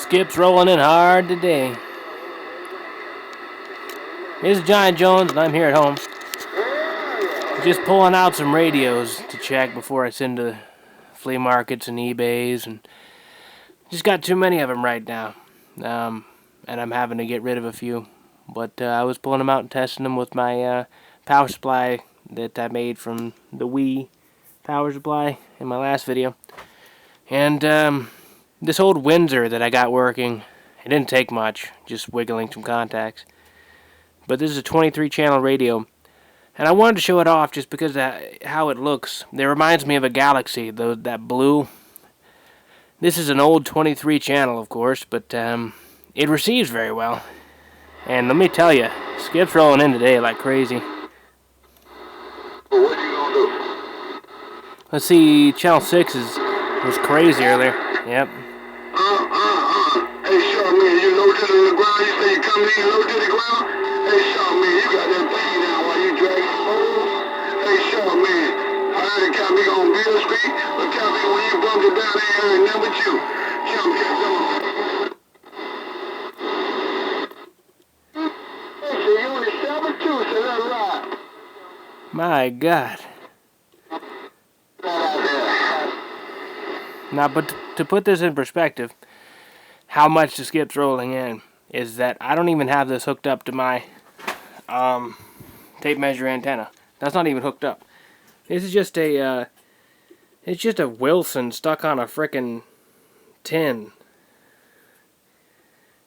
Skip's rolling in hard today. This is Johnny Jones, and I'm here at home. Just pulling out some radios to check before I send to flea markets and eBays, and just got too many of them right now. And I'm having to get rid of a few. But I was pulling them out and testing them with my power supply that I made from the Wii power supply in my last video. And this old Windsor that I got working, it didn't take much, just wiggling some contacts. But this is a 23 channel radio, and I wanted to show it off just because of how it looks. It reminds me of a Galaxy, that blue. This is an old 23 channel, of course, but it receives very well. And let me tell you, Skip's rolling in today like crazy. What you gonna do? Let's see, channel 6 was crazy earlier. Yep. Hey, Shaw, man, you low to the ground. You say you come in low to the ground. Hey, Shaw, man, you got that thing down while you dragging the poles. Hey, Shaw, man, I heard it can't be on Bill Street, but can't be when you bumped it down there and number 2. Jump here, you only 7'2", so that's right. My God. Now, but to put this in perspective, how much the Skip's rolling in is that I don't even have this hooked up to my tape measure antenna. That's not even hooked up. This is just a it's just a Wilson stuck on a frickin' tin.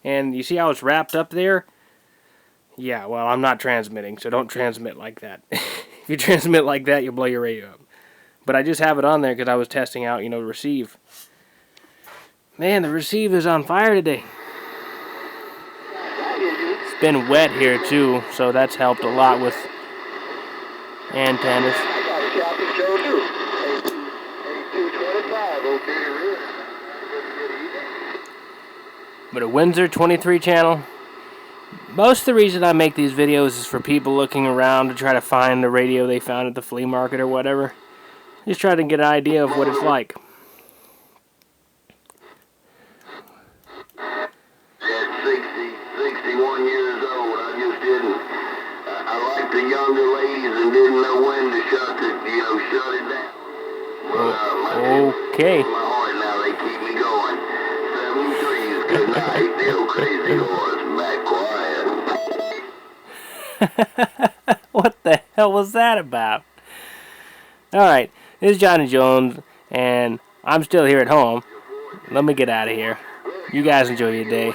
And you see how it's wrapped up there? Yeah, well, I'm not transmitting, so don't transmit like that. If you transmit like that, you'll blow your radio up. But I just have it on there because I was testing out, receive. Man, the receive is on fire today. It's been wet here too, so that's helped a lot with antennas. But a Windsor 23 channel. Most of the reason I make these videos is for people looking around to try to find the radio they found at the flea market or whatever. Just try to get an idea of what it's like. At 61 years old, I just didn't. I liked the younger ladies and didn't know when to shut it down. Okay. My heart now, they keep me going. 73 is good night. The old crazy horse back quiet. What the hell was that about? Alright, this is Johnny Jones, and I'm still here at home. Let me get out of here. You guys enjoy your day.